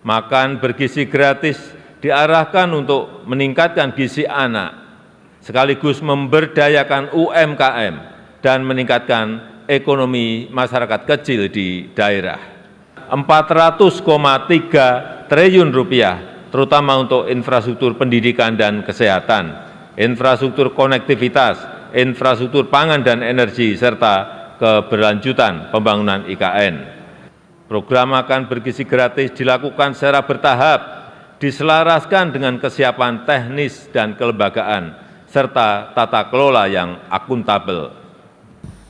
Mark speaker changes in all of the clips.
Speaker 1: Makan bergizi gratis diarahkan untuk meningkatkan gizi anak, sekaligus memberdayakan UMKM dan meningkatkan ekonomi masyarakat kecil di daerah. 400,3 triliun rupiah, terutama untuk infrastruktur pendidikan dan kesehatan, infrastruktur konektivitas, infrastruktur pangan dan energi, serta keberlanjutan pembangunan IKN. Program makan bergizi gratis dilakukan secara bertahap, diselaraskan dengan kesiapan teknis dan kelembagaan, serta tata kelola yang akuntabel.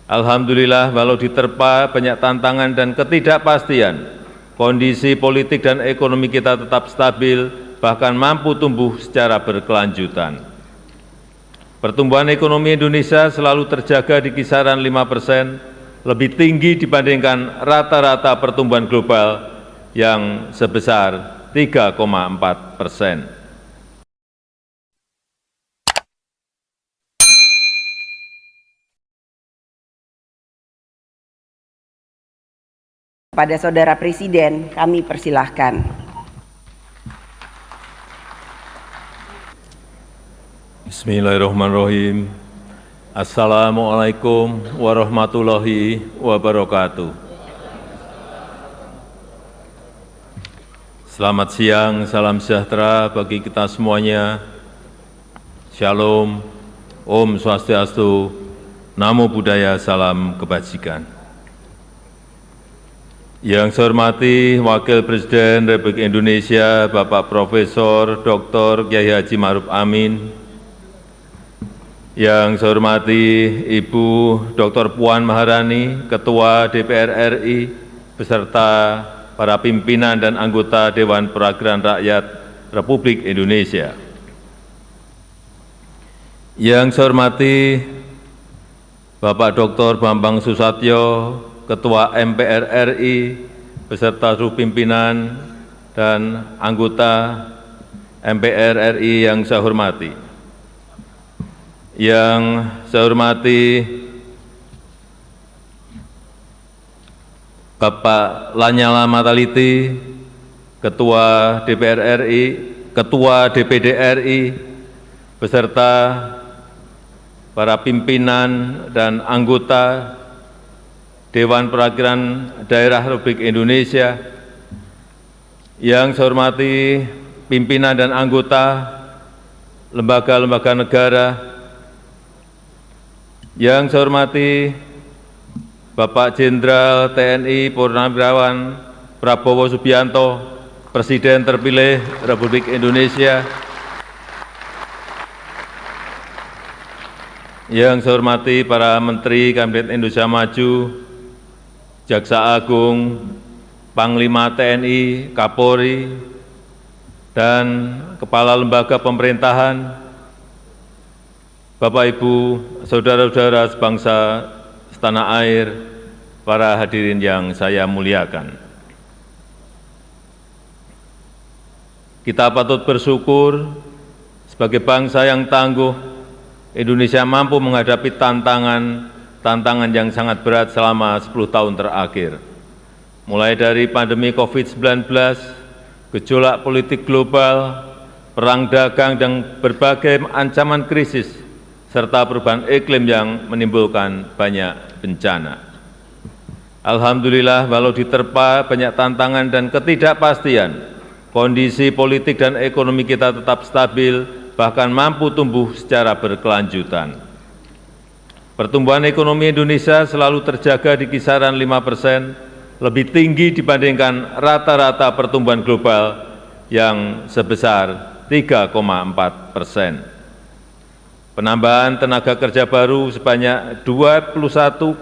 Speaker 1: Alhamdulillah, walau diterpa banyak tantangan dan ketidakpastian, kondisi politik dan ekonomi kita tetap stabil, bahkan mampu tumbuh secara berkelanjutan. Pertumbuhan ekonomi Indonesia selalu terjaga di kisaran 5%, lebih tinggi dibandingkan rata-rata pertumbuhan global yang sebesar 3,4%.
Speaker 2: Pada Saudara Presiden, kami persilahkan.
Speaker 1: Bismillahirrahmanirrahim. Assalamualaikum warahmatullahi wabarakatuh. Selamat siang, salam sejahtera bagi kita semuanya. Shalom, Om Swastiastu, Namo Buddhaya, salam kebajikan. Yang saya hormati Wakil Presiden Republik Indonesia, Bapak Profesor Dr. Kiai Haji Ma'ruf Amin. Yang saya hormati Ibu Dr. Puan Maharani, Ketua DPR RI, beserta para pimpinan dan anggota Dewan Perwakilan Rakyat Republik Indonesia. Yang saya hormati Bapak Dr. Bambang Susatyo, Ketua MPR RI, beserta seluruh pimpinan dan anggota MPR RI yang saya hormati. Yang saya hormati Bapak Lanyala Mataliti, Ketua DPR RI, Ketua DPD RI, beserta para pimpinan dan anggota Dewan Perwakilan Daerah Republik Indonesia. Yang saya hormati pimpinan dan anggota lembaga-lembaga negara. Yang saya hormati Bapak Jenderal TNI Purnawirawan Prabowo Subianto, Presiden terpilih Republik Indonesia. Yang saya hormati para Menteri Kabinet Indonesia Maju, Jaksa Agung, Panglima TNI, Kapolri, dan Kepala Lembaga Pemerintahan, Bapak, Ibu, Saudara-saudara sebangsa setanah air, para hadirin yang saya muliakan. Kita patut bersyukur sebagai bangsa yang tangguh, Indonesia mampu menghadapi tantangan yang sangat berat selama 10 tahun terakhir. Mulai dari pandemi COVID-19, gejolak politik global, perang dagang, dan berbagai ancaman krisis, serta perubahan iklim yang menimbulkan banyak bencana. Alhamdulillah, walau diterpa banyak tantangan dan ketidakpastian, kondisi politik dan ekonomi kita tetap stabil, bahkan mampu tumbuh secara berkelanjutan. Pertumbuhan ekonomi Indonesia selalu terjaga di kisaran 5%, lebih tinggi dibandingkan rata-rata pertumbuhan global yang sebesar 3,4%. Penambahan tenaga kerja baru sebanyak 21,3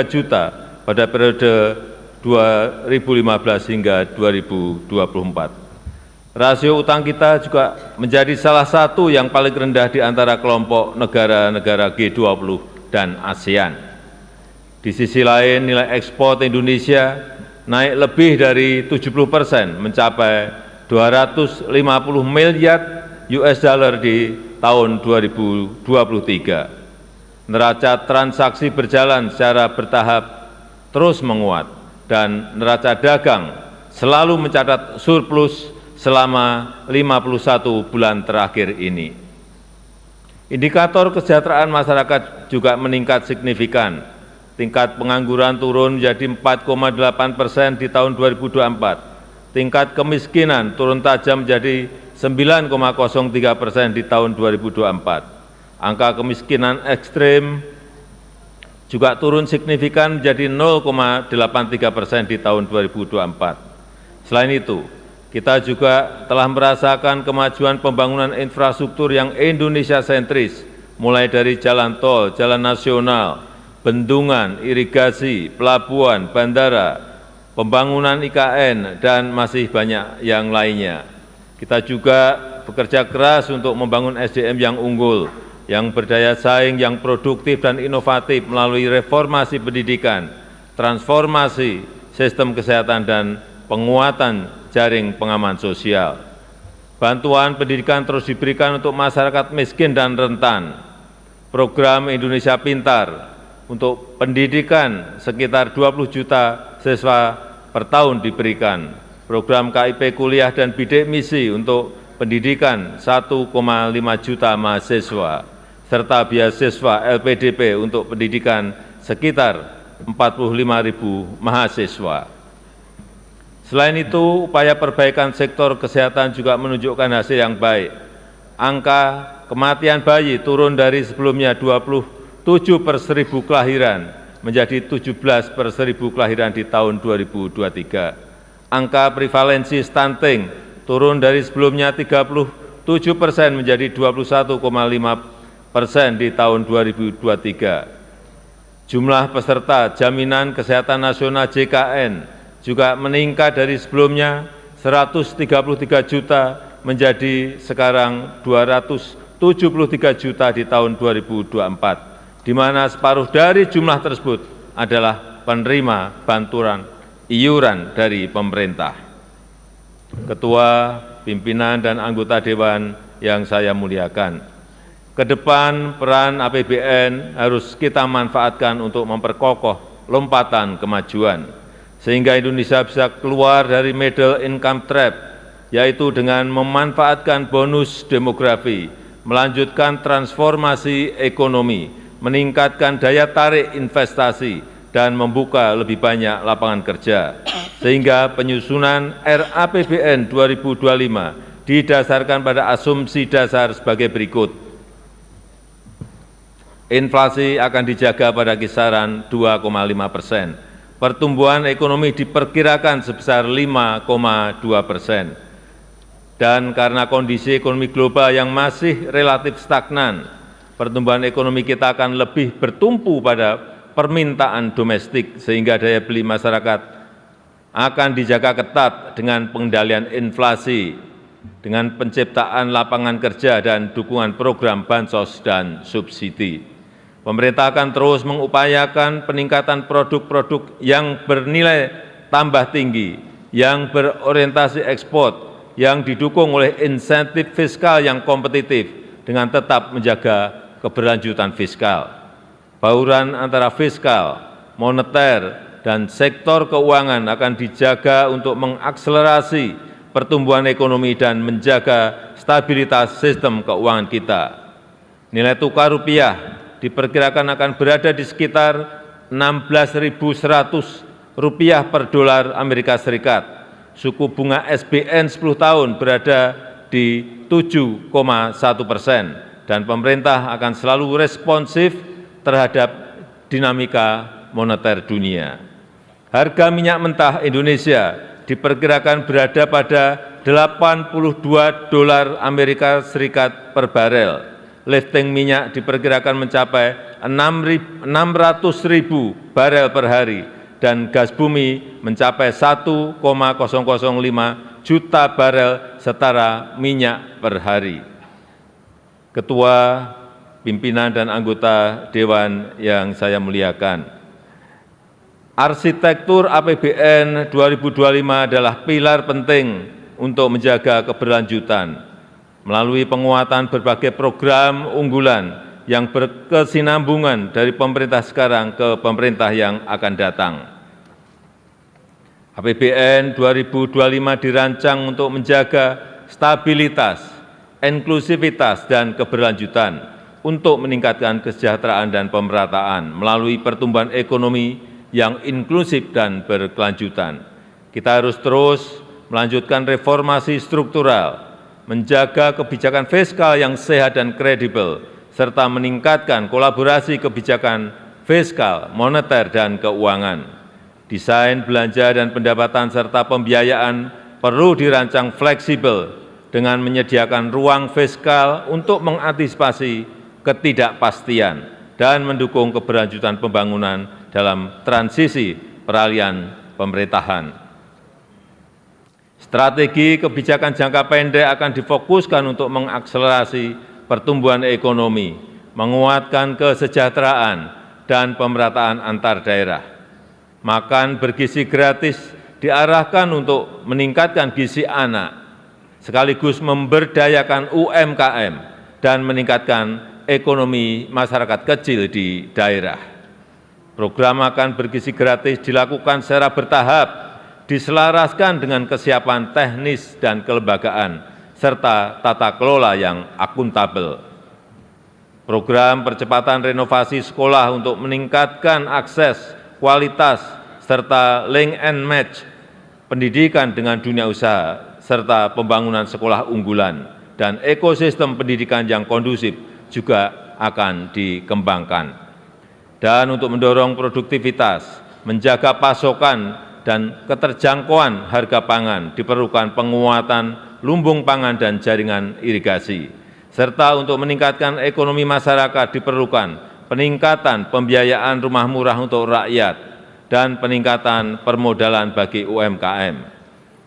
Speaker 1: juta pada periode 2015 hingga 2024. Rasio utang kita juga menjadi salah satu yang paling rendah di antara kelompok negara-negara G20 dan ASEAN. Di sisi lain, nilai ekspor Indonesia naik lebih dari 70%, mencapai 250 miliar US dollar di tahun 2023. Neraca transaksi berjalan secara bertahap terus menguat dan neraca dagang selalu mencatat surplus selama 51 bulan terakhir ini. Indikator kesejahteraan masyarakat juga meningkat signifikan. Tingkat pengangguran turun menjadi 4,8% di tahun 2024. Tingkat kemiskinan turun tajam menjadi 9,03% di tahun 2024. Angka kemiskinan ekstrim juga turun signifikan menjadi 0,83% di tahun 2024. Selain itu, kita juga telah merasakan kemajuan pembangunan infrastruktur yang Indonesia sentris, mulai dari jalan tol, jalan nasional, bendungan, irigasi, pelabuhan, bandara, pembangunan IKN, dan masih banyak yang lainnya. Kita juga bekerja keras untuk membangun SDM yang unggul, yang berdaya saing, yang produktif dan inovatif melalui reformasi pendidikan, transformasi sistem kesehatan, dan penguatan jaring pengaman sosial. Bantuan pendidikan terus diberikan untuk masyarakat miskin dan rentan. Program Indonesia Pintar untuk pendidikan sekitar 20 juta siswa per tahun diberikan. Program KIP kuliah dan bidik misi untuk pendidikan 1,5 juta mahasiswa, serta beasiswa LPDP untuk pendidikan sekitar 45.000 mahasiswa. Selain itu, upaya perbaikan sektor kesehatan juga menunjukkan hasil yang baik. Angka kematian bayi turun dari sebelumnya 27 per 1000 kelahiran menjadi 17 per 1000 kelahiran di tahun 2023. Angka prevalensi stunting turun dari sebelumnya 37% menjadi 21,5% di tahun 2023. Jumlah peserta Jaminan Kesehatan Nasional JKN juga meningkat dari sebelumnya 133 juta menjadi sekarang 273 juta di tahun 2024, di mana separuh dari jumlah tersebut adalah penerima bantuan iuran dari pemerintah. Ketua, pimpinan, dan anggota Dewan yang saya muliakan, ke depan peran APBN harus kita manfaatkan untuk memperkokoh lompatan kemajuan, sehingga Indonesia bisa keluar dari middle income trap, yaitu dengan memanfaatkan bonus demografi, melanjutkan transformasi ekonomi, meningkatkan daya tarik investasi, dan membuka lebih banyak lapangan kerja, sehingga penyusunan RAPBN 2025 didasarkan pada asumsi dasar sebagai berikut. Inflasi akan dijaga pada kisaran 2,5%. Pertumbuhan ekonomi diperkirakan sebesar 5,2%. Dan karena kondisi ekonomi global yang masih relatif stagnan, pertumbuhan ekonomi kita akan lebih bertumpu pada permintaan domestik, sehingga daya beli masyarakat akan dijaga ketat dengan pengendalian inflasi, dengan penciptaan lapangan kerja dan dukungan program bansos dan subsidi. Pemerintah akan terus mengupayakan peningkatan produk-produk yang bernilai tambah tinggi, yang berorientasi ekspor, yang didukung oleh insentif fiskal yang kompetitif dengan tetap menjaga keberlanjutan fiskal. Bauran antara fiskal, moneter, dan sektor keuangan akan dijaga untuk mengakselerasi pertumbuhan ekonomi dan menjaga stabilitas sistem keuangan kita. Nilai tukar rupiah diperkirakan akan berada di sekitar 16.100 rupiah per dolar Amerika Serikat. Suku bunga SBN 10 tahun berada di 7,1%, dan pemerintah akan selalu responsif terhadap dinamika moneter dunia. Harga minyak mentah Indonesia diperkirakan berada pada 82 dolar Amerika Serikat per barel. Lifting minyak diperkirakan mencapai 600.000 barel per hari, dan gas bumi mencapai 1,005 juta barel setara minyak per hari. Ketua, pimpinan, dan anggota Dewan yang saya muliakan, arsitektur APBN 2025 adalah pilar penting untuk menjaga keberlanjutan melalui penguatan berbagai program unggulan yang berkesinambungan dari pemerintah sekarang ke pemerintah yang akan datang. APBN 2025 dirancang untuk menjaga stabilitas, inklusivitas, dan keberlanjutan untuk meningkatkan kesejahteraan dan pemerataan melalui pertumbuhan ekonomi yang inklusif dan berkelanjutan. Kita harus terus melanjutkan reformasi struktural, menjaga kebijakan fiskal yang sehat dan kredibel, serta meningkatkan kolaborasi kebijakan fiskal, moneter, dan keuangan. Desain belanja dan pendapatan serta pembiayaan perlu dirancang fleksibel dengan menyediakan ruang fiskal untuk mengantisipasi ketidakpastian dan mendukung keberlanjutan pembangunan dalam transisi peralihan pemerintahan. Strategi kebijakan jangka pendek akan difokuskan untuk mengakselerasi pertumbuhan ekonomi, menguatkan kesejahteraan, dan pemerataan antar daerah. Makan bergizi gratis diarahkan untuk meningkatkan gizi anak, sekaligus memberdayakan UMKM dan meningkatkan ekonomi masyarakat kecil di daerah. Program makan bergizi gratis dilakukan secara bertahap, diselaraskan dengan kesiapan teknis dan kelembagaan, serta tata kelola yang akuntabel. Program percepatan renovasi sekolah untuk meningkatkan akses, kualitas, serta link and match pendidikan dengan dunia usaha, serta pembangunan sekolah unggulan dan ekosistem pendidikan yang kondusif juga akan dikembangkan. Dan untuk mendorong produktivitas, menjaga pasokan dan keterjangkauan harga pangan, diperlukan penguatan lumbung pangan dan jaringan irigasi. Serta untuk meningkatkan ekonomi masyarakat diperlukan peningkatan pembiayaan rumah murah untuk rakyat dan peningkatan permodalan bagi UMKM.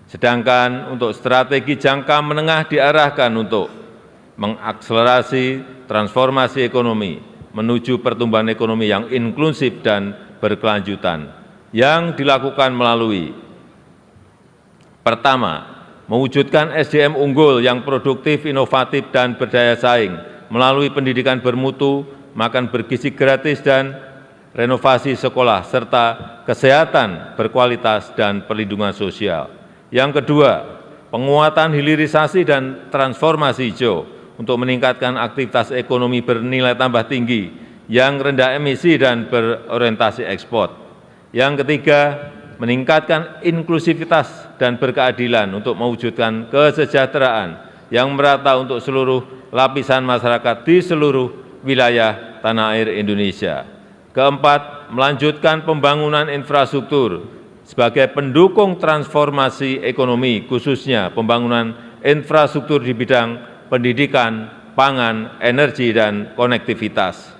Speaker 1: Sedangkan untuk strategi jangka menengah diarahkan untuk mengakselerasi transformasi ekonomi menuju pertumbuhan ekonomi yang inklusif dan berkelanjutan yang dilakukan melalui pertama, mewujudkan SDM unggul yang produktif, inovatif, dan berdaya saing melalui pendidikan bermutu, makan bergizi gratis, dan renovasi sekolah, serta kesehatan berkualitas dan perlindungan sosial. Yang kedua, penguatan hilirisasi dan transformasi hijau untuk meningkatkan aktivitas ekonomi bernilai tambah tinggi yang rendah emisi dan berorientasi ekspor. Yang ketiga, meningkatkan inklusivitas dan berkeadilan untuk mewujudkan kesejahteraan yang merata untuk seluruh lapisan masyarakat di seluruh wilayah tanah air Indonesia. Keempat, melanjutkan pembangunan infrastruktur sebagai pendukung transformasi ekonomi, khususnya pembangunan infrastruktur di bidang pendidikan, pangan, energi, dan konektivitas.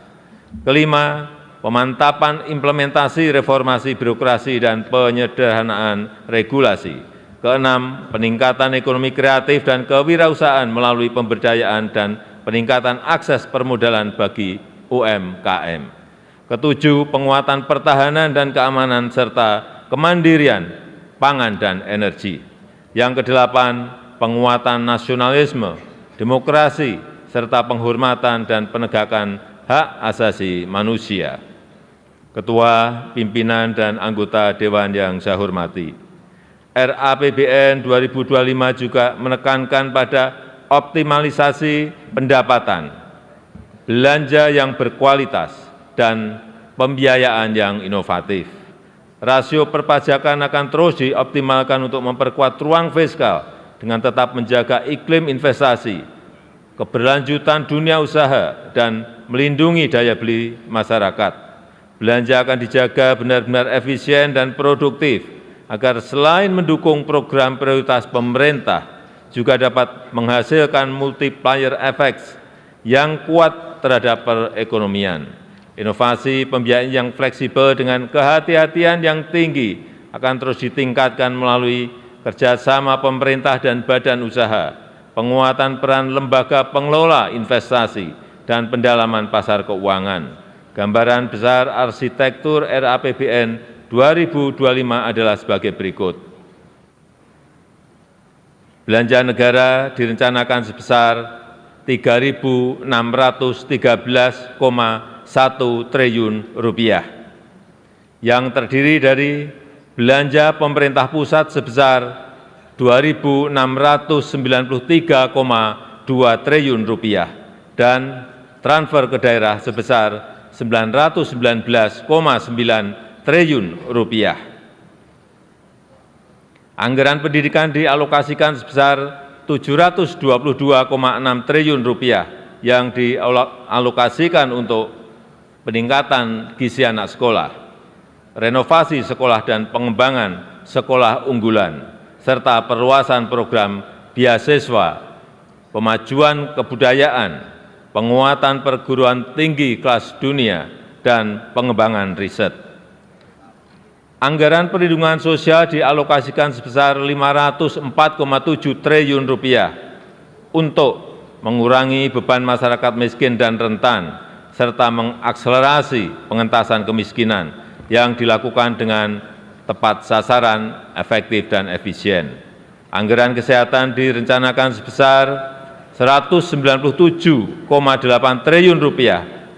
Speaker 1: Kelima, pemantapan implementasi reformasi birokrasi dan penyederhanaan regulasi. Keenam, peningkatan ekonomi kreatif dan kewirausahaan melalui pemberdayaan dan peningkatan akses permodalan bagi UMKM. Ketujuh, penguatan pertahanan dan keamanan serta kemandirian pangan dan energi. Yang kedelapan, penguatan nasionalisme, demokrasi, serta penghormatan dan penegakan hak asasi manusia. Ketua, pimpinan, dan anggota Dewan yang saya hormati, RAPBN 2025 juga menekankan pada optimalisasi pendapatan, belanja yang berkualitas, dan pembiayaan yang inovatif. Rasio perpajakan akan terus dioptimalkan untuk memperkuat ruang fiskal dengan tetap menjaga iklim investasi, keberlanjutan dunia usaha, dan melindungi daya beli masyarakat. Belanja akan dijaga benar-benar efisien dan produktif, agar selain mendukung program prioritas pemerintah, juga dapat menghasilkan multiplier effects yang kuat terhadap perekonomian. Inovasi pembiayaan yang fleksibel dengan kehati-hatian yang tinggi akan terus ditingkatkan melalui kerjasama pemerintah dan badan usaha, penguatan peran lembaga pengelola investasi, dan pendalaman pasar keuangan. Gambaran besar arsitektur RAPBN 2025 adalah sebagai berikut. Belanja negara direncanakan sebesar Rp3.613,1 triliun, yang terdiri dari belanja pemerintah pusat sebesar Rp2.693,2 triliun dan transfer ke daerah sebesar Rp919,9 triliun. Anggaran pendidikan dialokasikan sebesar Rp722,6 triliun yang dialokasikan untuk peningkatan gizi anak sekolah, renovasi sekolah dan pengembangan sekolah unggulan, serta perluasan program beasiswa, pemajuan kebudayaan, penguatan perguruan tinggi kelas dunia, dan pengembangan riset. Anggaran perlindungan sosial dialokasikan sebesar Rp504,7 triliun untuk mengurangi beban masyarakat miskin dan rentan, serta mengakselerasi pengentasan kemiskinan yang dilakukan dengan tepat sasaran, efektif, dan efisien. Anggaran kesehatan direncanakan sebesar Rp197,8 triliun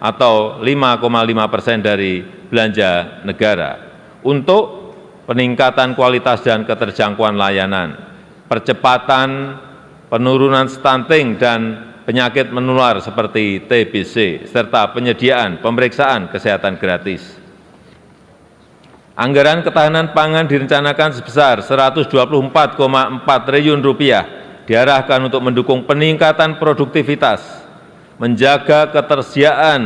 Speaker 1: atau 5,5% dari belanja negara untuk peningkatan kualitas dan keterjangkauan layanan, percepatan penurunan stunting dan penyakit menular seperti TBC, serta penyediaan pemeriksaan kesehatan gratis. Anggaran ketahanan pangan direncanakan sebesar Rp124,4 triliun diarahkan untuk mendukung peningkatan produktivitas, menjaga ketersediaan,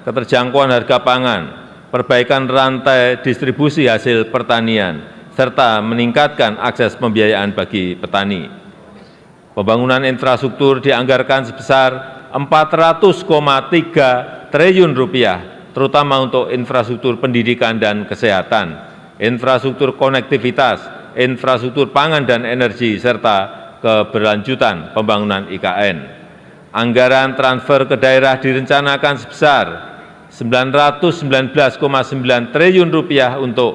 Speaker 1: keterjangkauan harga pangan, perbaikan rantai distribusi hasil pertanian, serta meningkatkan akses pembiayaan bagi petani. Pembangunan infrastruktur dianggarkan sebesar Rp400,3 triliun, terutama untuk infrastruktur pendidikan dan kesehatan, infrastruktur konektivitas, infrastruktur pangan dan energi, serta keberlanjutan pembangunan IKN. Anggaran transfer ke daerah direncanakan sebesar Rp919,9 triliun untuk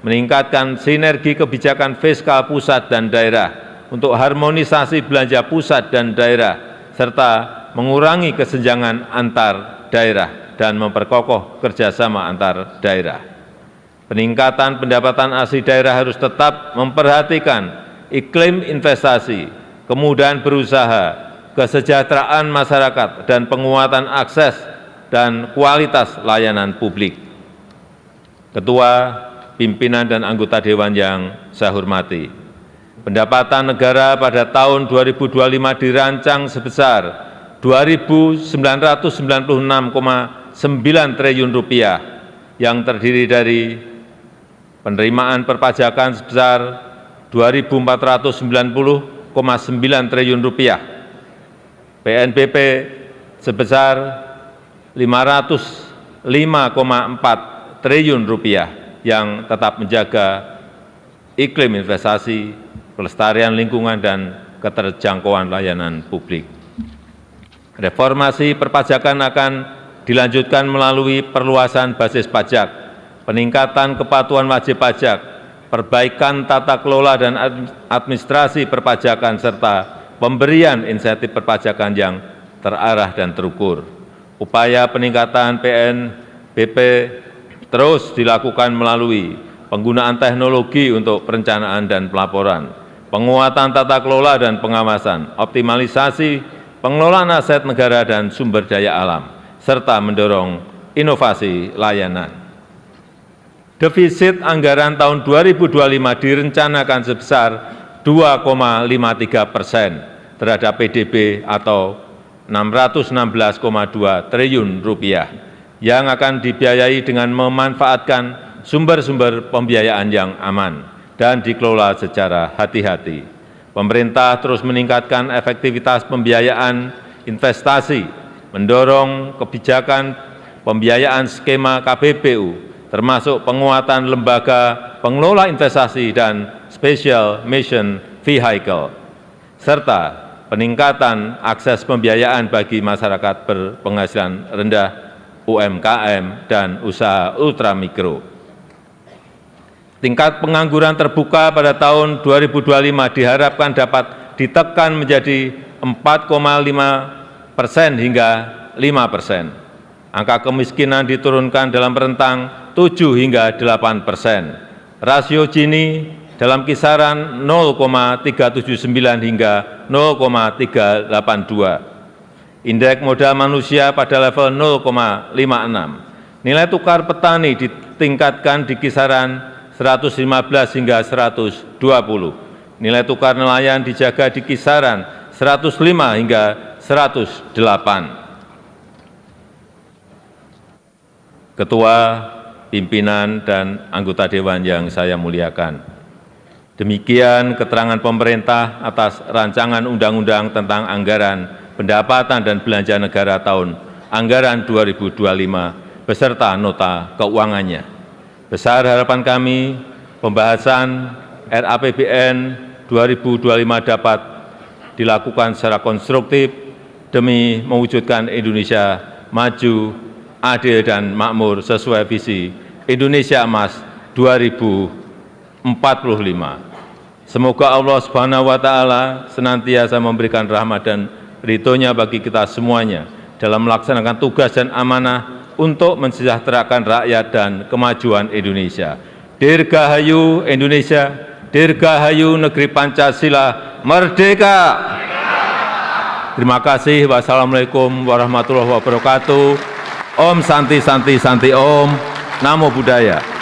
Speaker 1: meningkatkan sinergi kebijakan fiskal pusat dan daerah, untuk harmonisasi belanja pusat dan daerah, serta mengurangi kesenjangan antar daerah dan memperkokoh kerjasama antar daerah. Peningkatan pendapatan asli daerah harus tetap memperhatikan iklim investasi, kemudahan berusaha, kesejahteraan masyarakat, dan penguatan akses dan kualitas layanan publik. Ketua, pimpinan, dan anggota Dewan yang saya hormati, pendapatan negara pada tahun 2025 dirancang sebesar Rp2.996,9 triliun yang terdiri dari penerimaan perpajakan sebesar Rp2.490,9 triliun, PNBP sebesar Rp505,4 triliun yang tetap menjaga iklim investasi, kelestarian lingkungan, dan keterjangkauan layanan publik. Reformasi perpajakan akan dilanjutkan melalui perluasan basis pajak, peningkatan kepatuhan wajib pajak, perbaikan tata kelola dan administrasi perpajakan, serta pemberian insentif perpajakan yang terarah dan terukur. Upaya peningkatan PNBP terus dilakukan melalui penggunaan teknologi untuk perencanaan dan pelaporan, penguatan tata kelola dan pengawasan, optimalisasi pengelolaan aset negara dan sumber daya alam, serta mendorong inovasi layanan. Defisit anggaran tahun 2025 direncanakan sebesar 2,53% terhadap PDB atau Rp616,2 triliun yang akan dibiayai dengan memanfaatkan sumber-sumber pembiayaan yang aman dan dikelola secara hati-hati. Pemerintah terus meningkatkan efektivitas pembiayaan investasi, mendorong kebijakan pembiayaan skema KPBU, termasuk penguatan lembaga pengelola investasi dan special mission vehicle, serta peningkatan akses pembiayaan bagi masyarakat berpenghasilan rendah, UMKM, dan usaha ultramikro. Tingkat pengangguran terbuka pada tahun 2025 diharapkan dapat ditekan menjadi 4,5% hingga 5%. Angka kemiskinan diturunkan dalam rentang 7 hingga 8%. Rasio Gini dalam kisaran 0,379 hingga 0,382. Indeks modal manusia pada level 0,56. Nilai tukar petani ditingkatkan di kisaran 115 hingga 120. Nilai tukar nelayan dijaga di kisaran 105 hingga 108. Ketua, pimpinan, dan anggota Dewan yang saya muliakan. Demikian keterangan pemerintah atas rancangan undang-undang tentang anggaran pendapatan dan belanja negara tahun anggaran 2025 beserta nota keuangannya. Besar harapan kami pembahasan RAPBN 2025 dapat dilakukan secara konstruktif demi mewujudkan Indonesia maju, adil dan makmur sesuai visi Indonesia Emas 2045. Semoga Allah Subhanahu wa Ta'ala senantiasa memberikan rahmat dan ridho-Nya bagi kita semuanya dalam melaksanakan tugas dan amanah untuk mensejahterakan rakyat dan kemajuan Indonesia. Dirgahayu Indonesia, dirgahayu negeri Pancasila, merdeka! Terima kasih. Wassalamualaikum warahmatullahi wabarakatuh. Om Santi Santi Santi Om. Namo Buddhaya.